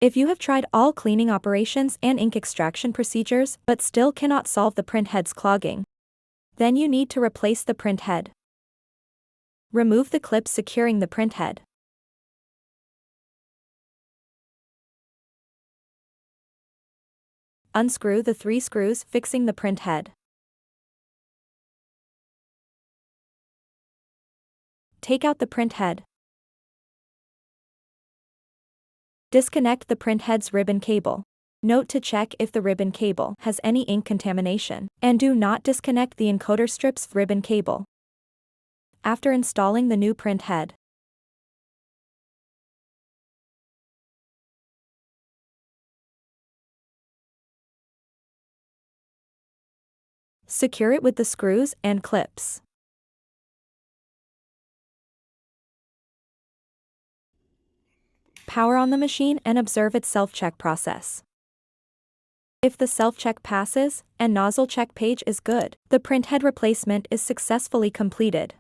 If you have tried all cleaning operations and ink extraction procedures but still cannot solve the print head's clogging, then you need to replace the print head. Remove the clip securing the print head. Unscrew the 3 screws fixing the print head. Take out the print head. Disconnect the print head's ribbon cable. Note to check if the ribbon cable has any ink contamination, and do not disconnect the encoder strip's ribbon cable. After installing the new print head, secure it with the screws and clips. Power on the machine and observe its self-check process. If the self-check passes and nozzle check page is good, the print head replacement is successfully completed.